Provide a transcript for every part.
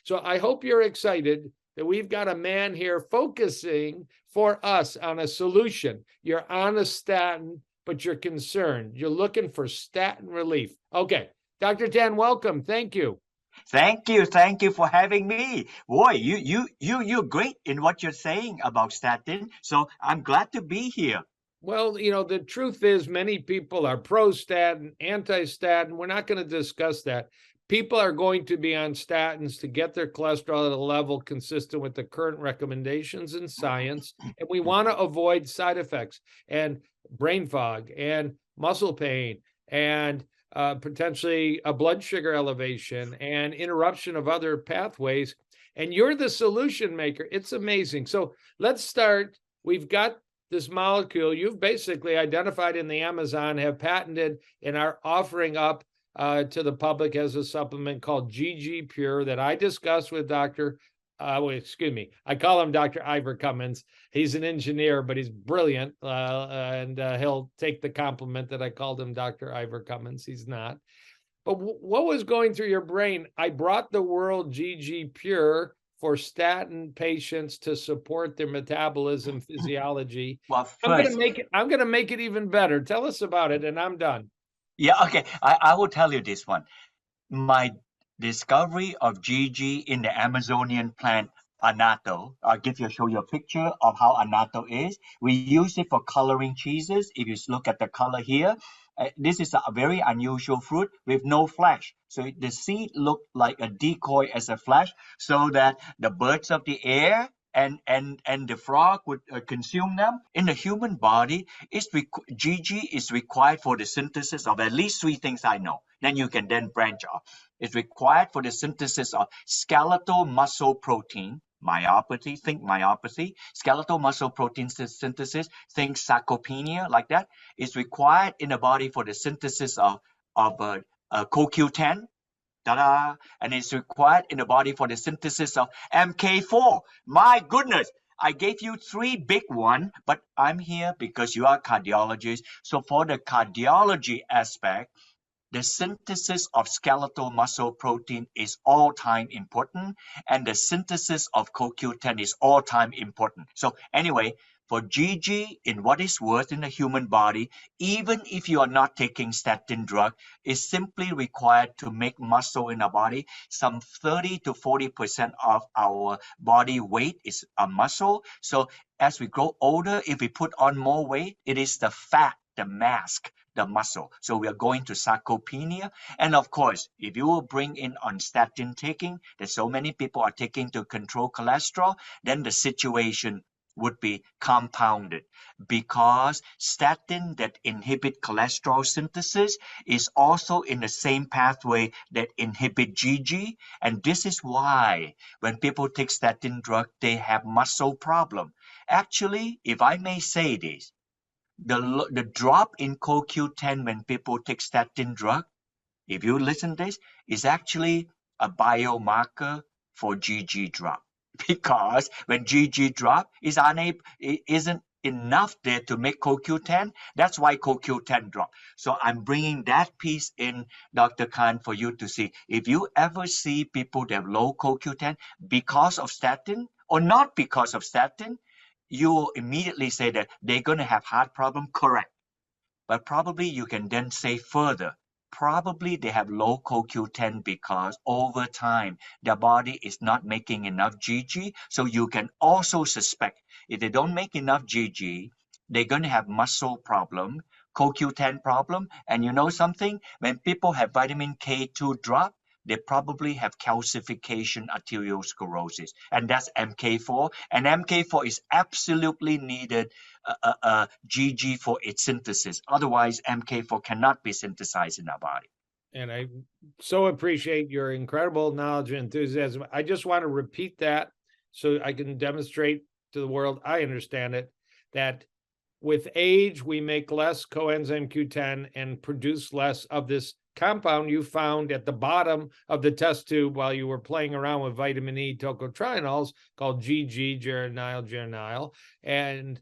So I hope you're excited that we've got a man here focusing for us on a solution. You're on a statin, but you're concerned. You're looking for statin relief. Okay, Dr. Tan, welcome. Thank you. Thank you for having me. Boy, you're great in what you're saying about statin. So I'm glad to be here. Well, the truth is many people are pro-statin, anti-statin. We're not going to discuss that. People are going to be on statins to get their cholesterol at a level consistent with the current recommendations in science. And we want to avoid side effects and brain fog and muscle pain and potentially a blood sugar elevation and interruption of other pathways. And you're the solution maker. It's amazing. So let's start. We've got this molecule you've basically identified in the Amazon, have patented, and are offering up to the public as a supplement called GG Pure that I discussed with I call him Dr. Ivor Cummins. He's an engineer, but he's brilliant, and he'll take the compliment that I called him Dr. Ivor Cummins. He's not. But what was going through your brain? I brought the world GG Pure for statin patients to support their metabolism physiology. Well, I'm going to make it even better. Tell us about it, and I'm done. Yeah, okay. I will tell you this one. My discovery of GG in the Amazonian plant annatto. Show you a picture of how annatto is. We use it for coloring cheeses. If you look at the color here, this is a very unusual fruit with no flesh. So the seed looked like a decoy as a flesh, so that the birds of the air and the frog would consume them. In the human body, GG is required for the synthesis of at least 3 things I know. Then you can then branch off. It's required for the synthesis of skeletal muscle protein, myopathy, think myopathy, skeletal muscle protein synthesis, think sarcopenia, like that. It's required in the body for the synthesis of CoQ10, and it's required in the body for the synthesis of MK4. My goodness, I gave you 3 big ones, but I'm here because you are cardiologists. So for the cardiology aspect, the synthesis of skeletal muscle protein is all-time important, and the synthesis of CoQ10 is all-time important. So anyway, for GG, in what is worth in the human body, even if you are not taking statin drug, is simply required to make muscle in the body. Some 30 to 40% of our body weight is a muscle. So as we grow older, if we put on more weight, it is the fat, the mask, the muscle. So we are going to sarcopenia. And of course, if you will bring in on statin taking, that so many people are taking to control cholesterol, then the situation would be compounded, because statin that inhibit cholesterol synthesis is also in the same pathway that inhibit GG. And this is why when people take statin drug, they have muscle problem. Actually, if I may say this, the drop in CoQ10 when people take statin drug, if you listen to this, is actually a biomarker for GG drop. Because when GG drop isn't enough there to make CoQ10, that's why CoQ10 drop. So I'm bringing that piece in, Dr. Kahn, for you to see. If you ever see people that have low CoQ10 because of statin or not because of statin, you will immediately say that they're going to have heart problem. Correct. But probably you can then say further, probably they have low CoQ10 because over time their body is not making enough GG. So you can also suspect if they don't make enough GG, they're going to have muscle problem, CoQ10 problem. And you know something? When people have vitamin K2 drop, they probably have calcification arteriosclerosis, and that's MK4. And MK4 is absolutely needed GG for its synthesis. Otherwise, MK4 cannot be synthesized in our body. And I so appreciate your incredible knowledge and enthusiasm. I just want to repeat that so I can demonstrate to the world, I understand it, that with age, we make less coenzyme Q10 and produce less of this compound you found at the bottom of the test tube while you were playing around with vitamin E tocotrienols called GG, Geranylgeraniol. And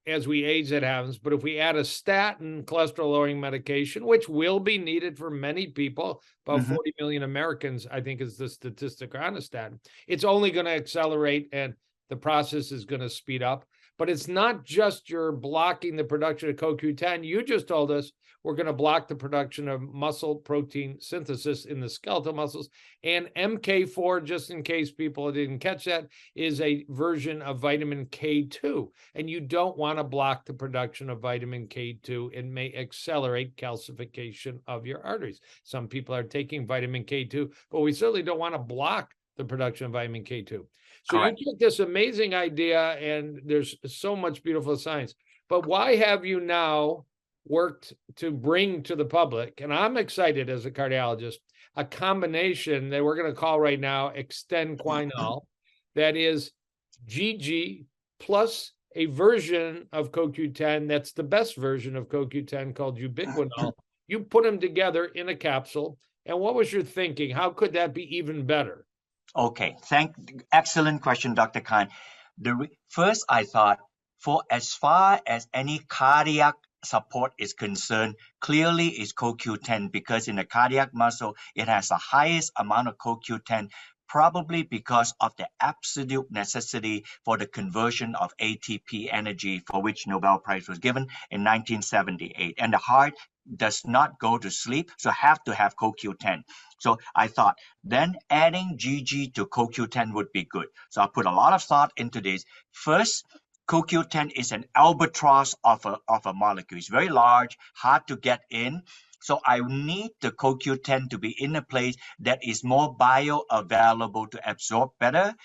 as we age, that happens. But if we add a statin cholesterol-lowering medication, which will be needed for many people, about 40 million Americans, I think is the statistic on a statin, it's only going to accelerate and the process is going to speed up. But it's not just you're blocking the production of CoQ10. You just told us we're going to block the production of muscle protein synthesis in the skeletal muscles. And MK4, just in case people didn't catch that, is a version of vitamin K2. And you don't want to block the production of vitamin K2. It may accelerate calcification of your arteries. Some people are taking vitamin K2, but we certainly don't want to block the production of vitamin K2. So Correct. you took this amazing idea, and there's so much beautiful science. But why have you now worked to bring to the public, and I'm excited as a cardiologist, a combination that we're going to call right now Xtend-Quinol, that is GG plus a version of CoQ10 that's the best version of CoQ10 called ubiquinol. You put them together in a capsule. And what was your thinking? How could that be even better? Okay, excellent question, Dr. Kahn. First, I thought, for as far as any cardiac support is concerned, clearly is CoQ10, because in the cardiac muscle, it has the highest amount of CoQ10, probably because of the absolute necessity for the conversion of ATP energy, for which Nobel Prize was given in 1978. And the heart does not go to sleep, so have to have CoQ10. So I thought then adding GG to CoQ10 would be good. So I put a lot of thought into this. First, CoQ10 is an albatross of a molecule. It's very large, hard to get in. So I need the CoQ10 to be in a place that is more bioavailable to absorb better.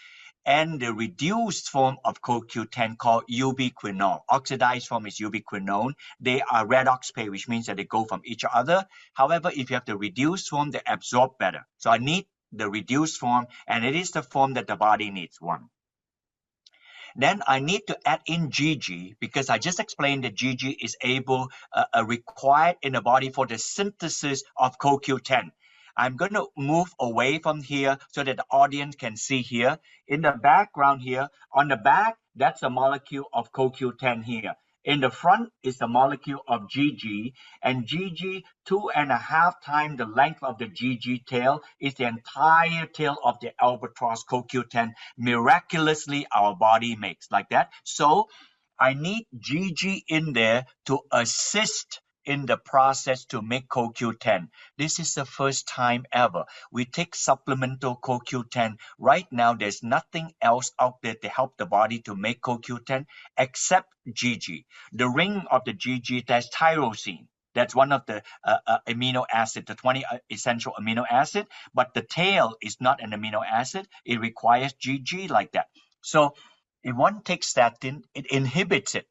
And the reduced form of CoQ10 called ubiquinol. Oxidized form is ubiquinone. They are redox pair, which means that they go from each other. However, if you have the reduced form, they absorb better. So I need the reduced form, and it is the form that the body needs, one. Then I need to add in GG, because I just explained that GG is required in the body for the synthesis of CoQ10. I'm going to move away from here so that the audience can see here. In the background here, on the back, that's a molecule of CoQ10 here. In the front is the molecule of GG, and GG, 2.5 times the length of the GG tail, is the entire tail of the albatross CoQ10. Miraculously, our body makes like that. So I need GG in there to assist in the process to make CoQ10. This is the first time ever we take supplemental CoQ10. Right now, there's nothing else out there to help the body to make CoQ10 except GG. The ring of the GG, that's tyrosine. That's one of the amino acid, the 20 essential amino acid, but the tail is not an amino acid. It requires GG like that. So if one takes statin, it inhibits it,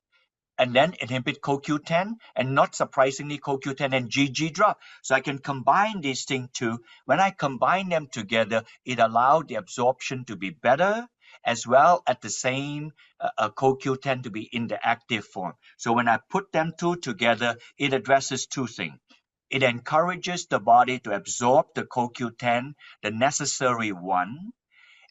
and then inhibit CoQ10, and not surprisingly, CoQ10 and GG drop. So I can combine these things too. When I combine them together, it allows the absorption to be better, as well at the same CoQ10 to be in the active form. So when I put them two together, it addresses two things. It encourages the body to absorb the CoQ10, the necessary one,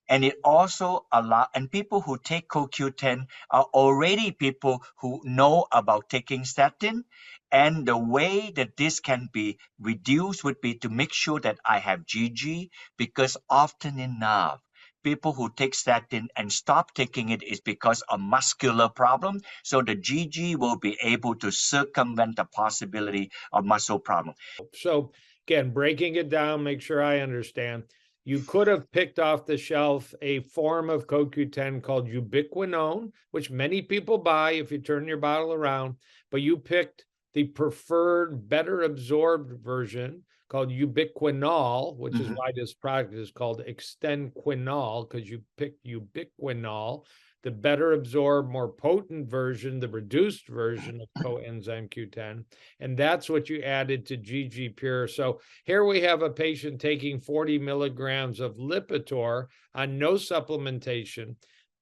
and it also allows, and people who take CoQ10 are already people who know about taking statin. And the way that this can be reduced would be to make sure that I have GG, because often enough, people who take statin and stop taking it is because of muscular problem. So the GG will be able to circumvent the possibility of muscle problem. So again, breaking it down, make sure I understand. You could have picked off the shelf a form of CoQ10 called ubiquinone, which many people buy if you turn your bottle around, but you picked the preferred, better absorbed version called ubiquinol, which is why this product is called Xtend-Quinol, because you picked ubiquinol, the better absorbed, more potent version, the reduced version of coenzyme Q10. And that's what you added to GG Pure. So here we have a patient taking 40 milligrams of Lipitor on no supplementation.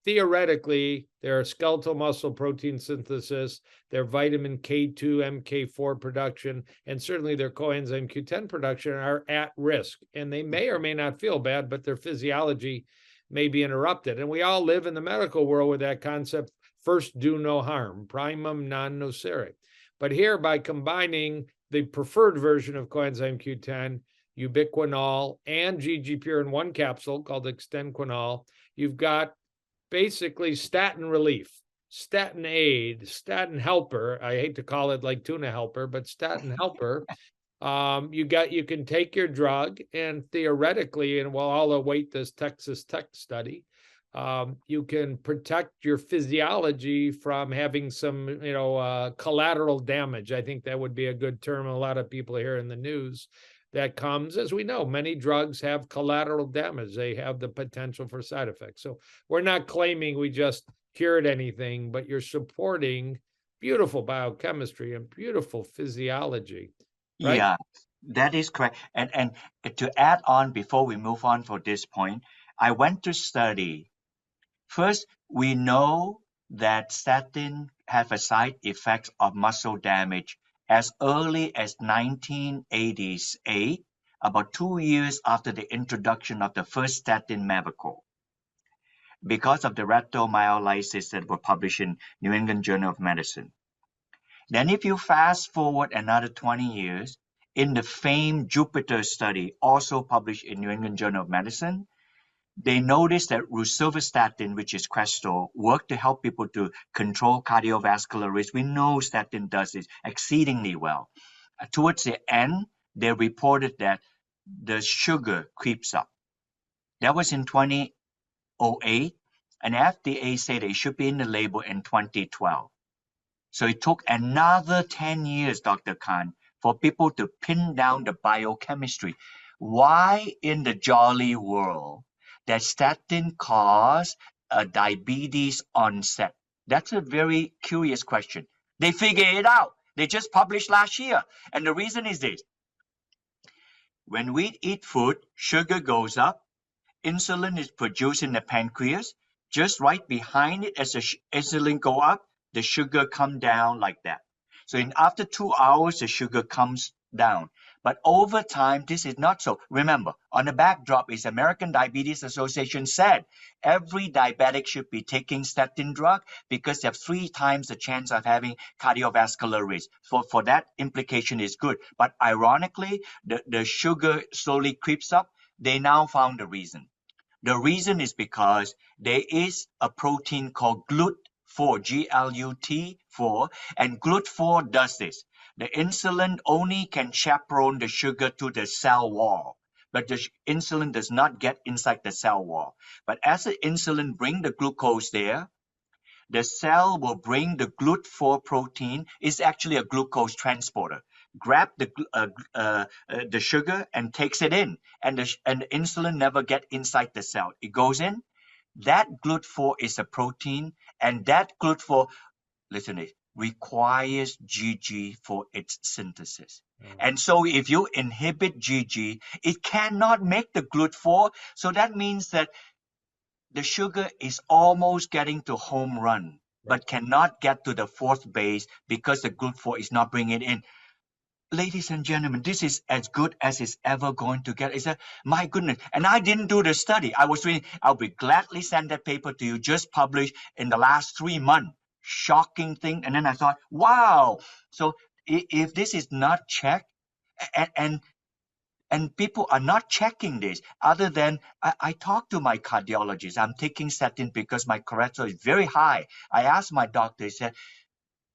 Theoretically, their skeletal muscle protein synthesis, their vitamin K2, MK4 production, and certainly their coenzyme Q10 production are at risk. And they may or may not feel bad, but their physiology may be interrupted. And we all live in the medical world with that concept. first do no harm, primum non nocere. But here, by combining the preferred version of coenzyme Q10, ubiquinol, and GG pure in one capsule called Xtend-Quinol, you've got basically statin relief, statin aid, statin helper. I hate to call it like tuna helper, but statin helper. You can take your drug, and theoretically, and we'll all await this Texas Tech study, you can protect your physiology from having some, collateral damage. I think that would be a good term. A lot of people hear in the news that comes, as we know, many drugs have collateral damage. They have the potential for side effects. So we're not claiming we just cured anything, but you're supporting beautiful biochemistry and beautiful physiology. Right? Yeah, that is correct. And to add on before we move on for this point, I went to study. First, we know that statin have a side effects of muscle damage as early as 1988, about 2 years after the introduction of the first statin Mavacol, because of the rhabdomyolysis that were published in New England Journal of Medicine. Then if you fast forward another 20 years, in the famed Jupiter study, also published in New England Journal of Medicine, they noticed that rosuvastatin, which is Crestor, worked to help people to control cardiovascular risk. We know statin does this exceedingly well. Towards the end, they reported that the sugar creeps up. That was in 2008, and FDA said it should be in the label in 2012. So it took another 10 years, Dr. Kahn, for people to pin down the biochemistry. Why in the jolly world that statin cause a diabetes onset? That's a very curious question. They figured it out. They just published last year. And the reason is this. When we eat food, sugar goes up. Insulin is produced in the pancreas. Just right behind it, as the insulin go up, the sugar come down like that. So after 2 hours, the sugar comes down. But over time, this is not so. Remember, on the backdrop is American Diabetes Association said every diabetic should be taking statin drug because they have 3 times the chance of having cardiovascular risk. For that implication is good. But ironically, the sugar slowly creeps up. They now found the reason. The reason is because there is a protein called GLUT4, G-L-U-T4, and GLUT4 does this. The insulin only can chaperone the sugar to the cell wall, but the insulin does not get inside the cell wall. But as the insulin brings the glucose there, the cell will bring the GLUT4 protein. It's actually a glucose transporter. Grab the sugar and takes it in, and the insulin never get inside the cell. It goes in. That GLUT4 is a protein, and that GLUT4, listen to it, requires GG for its synthesis. And so if you inhibit GG, it cannot make the GLUT4. So that means that the sugar is almost getting to home run, but cannot get to the fourth base because the GLUT4 is not bringing it in. Ladies and gentlemen, this is as good as it's ever going to get. It's my goodness. And I didn't do the study. I'll be gladly send that paper to you, just published in the last 3 months. Shocking thing. And then I thought, wow. So if this is not checked, and people are not checking this, other than I talked to my cardiologist. I'm taking statin because my cholesterol is very high. I asked my doctor, he said,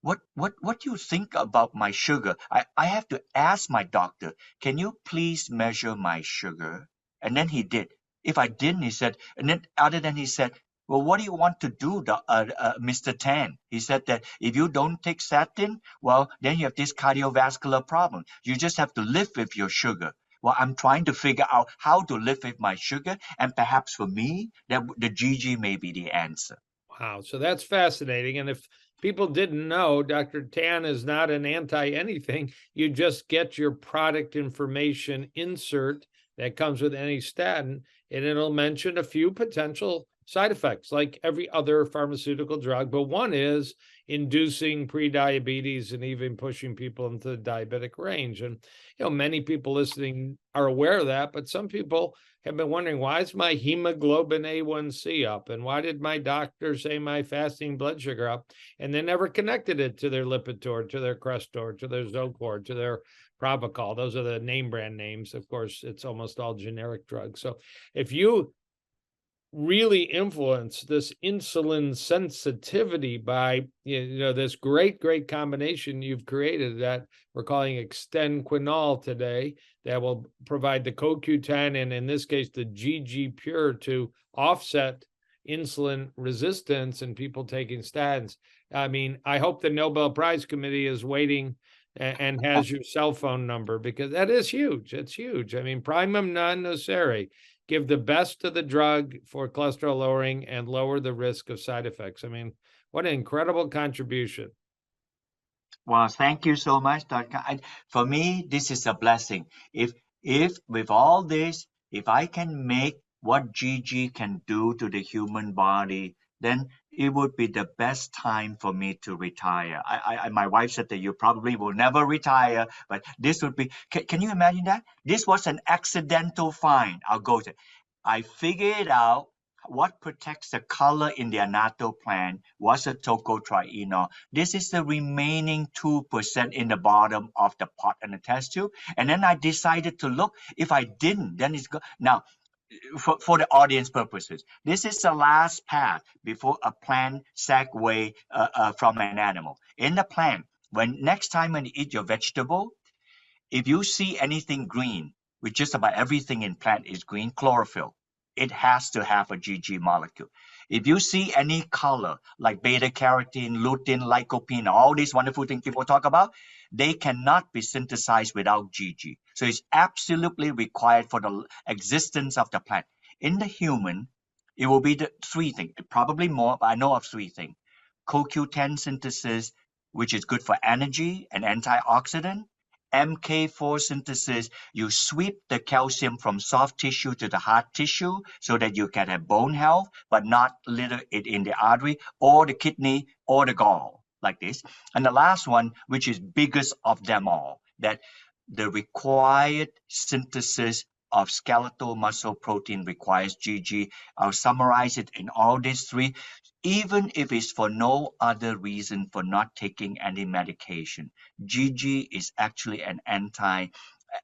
what do you think about my sugar? I have to ask my doctor, can you please measure my sugar? And then he did. If I didn't, he said, and then other than he said, well, what do you want to do, Mr. Tan? He said that if you don't take statin, well, then you have this cardiovascular problem. You just have to live with your sugar. Well, I'm trying to figure out how to live with my sugar, and perhaps for me, that the GG may be the answer. Wow, so that's fascinating. And if people didn't know, Dr. Tan is not an anti-anything. You just get your product information insert that comes with any statin, and it'll mention a few potential side effects like every other pharmaceutical drug, but one is inducing prediabetes and even pushing people into the diabetic range. And, many people listening are aware of that, but some people have been wondering, why is my hemoglobin A1C up? And why did my doctor say my fasting blood sugar up? And they never connected it to their Lipitor, to their Crestor, to their Zocor, to their Provocol. Those are the name brand names. Of course, it's almost all generic drugs. So if you really influence this insulin sensitivity by this great combination you've created that we're calling Xtend-Quinol today, that will provide the CoQ10 and in this case the GG pure to offset insulin resistance in people taking statins. I mean, I hope the Nobel Prize Committee is waiting and has your cell phone number, because that is huge. It's huge. I mean, primum non nocere. Give the best of the drug for cholesterol lowering and lower the risk of side effects. I mean, what an incredible contribution. Well, thank you so much, Dr. For me, this is a blessing. If with all this, if I can make what GG can do to the human body, then it would be the best time for me to retire. My wife said that you probably will never retire, but this would be, can you imagine that? This was an accidental find. I'll go to, I figured out what protects the color in the annatto plant was a tocotrienol. This is the remaining 2% in the bottom of the pot and the test tube. And then I decided to look. If I didn't, then it's now, for the audience purposes, this is the last path before a plant segue from an animal. In the plant, when next time when you eat your vegetable, if you see anything green, which just about everything in plant is green, chlorophyll, it has to have a GG molecule. If you see any color like beta carotene, lutein, lycopene, all these wonderful things people talk about, they cannot be synthesized without GG. So it's absolutely required for the existence of the plant. In the human, it will be the three things, probably more, but I know of three things. CoQ10 synthesis, which is good for energy and antioxidant. MK4 synthesis, you sweep the calcium from soft tissue to the hard tissue so that you can have bone health, but not litter it in the artery or the kidney or the gall, like this. And the last one, which is biggest of them all, that the required synthesis of skeletal muscle protein requires GG. I'll summarize it in all these three. Even if it's for no other reason for not taking any medication, GG is actually an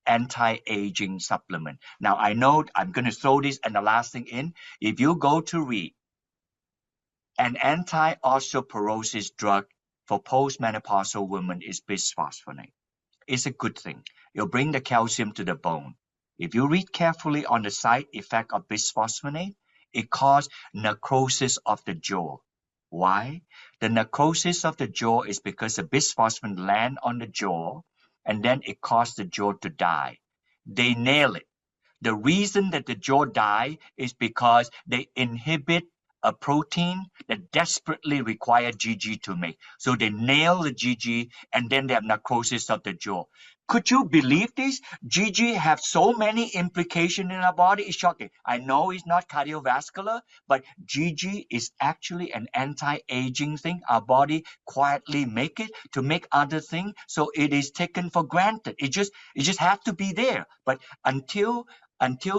anti-aging supplement. Now, I know I'm going to throw this and the last thing in. If you go to read an anti-osteoporosis drug for postmenopausal women is bisphosphonate. It's a good thing. It'll bring the calcium to the bone. If you read carefully on the side effect of bisphosphonate, it causes necrosis of the jaw. Why? The necrosis of the jaw is because the bisphosphonate land on the jaw and then it causes the jaw to die. They nail it. The reason that the jaw die is because they inhibit a protein that desperately requires GG to make. So they nail the GG and then they have necrosis of the jaw. Could you believe this? GG have so many implications in our body. It's shocking. I know it's not cardiovascular, but GG is actually an anti-aging thing. Our body quietly make it to make other things. So it is taken for granted. It just has to be there. But until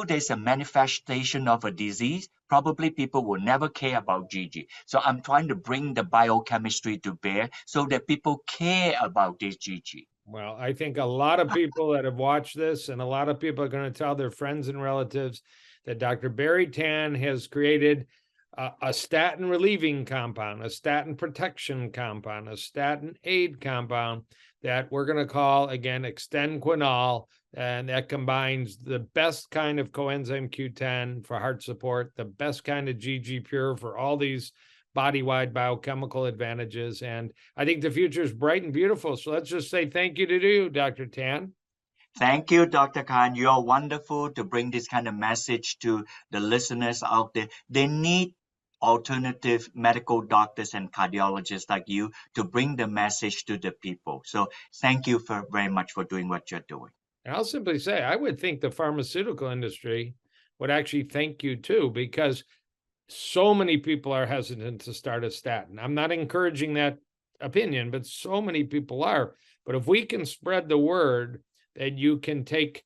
there's a manifestation of a disease, probably people will never care about GG. So I'm trying to bring the biochemistry to bear so that people care about this GG. Well, I think a lot of people that have watched this and a lot of people are going to tell their friends and relatives that Dr. Barrie Tan has created a statin relieving compound, a statin protection compound, a statin aid compound that we're going to call, again, Xtend-Quinol, and that combines the best kind of coenzyme Q10 for heart support, the best kind of GG pure for all these body-wide biochemical advantages. And I think the future is bright and beautiful. So let's just say thank you to you, Dr. Tan. Thank you, Dr. Kahn. You're wonderful to bring this kind of message to the listeners out there. They need alternative medical doctors and cardiologists like you to bring the message to the people. So thank you very much for doing what you're doing. And I'll simply say, I would think the pharmaceutical industry would actually thank you too, because So many people are hesitant to start a statin. I'm not encouraging that opinion, but so many people are. But if we can spread the word that you can take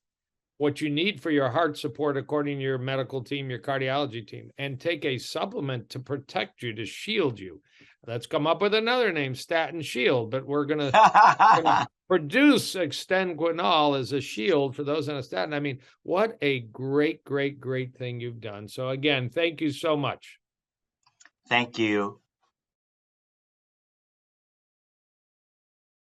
what you need for your heart support according to your medical team, your cardiology team, and take a supplement to protect you, to shield you. Let's come up with another name, Statin Shield, but we're going to produce Xtend-Quinol as a shield for those on a statin. I mean, what a great, great, great thing you've done. So again, thank you so much. Thank you.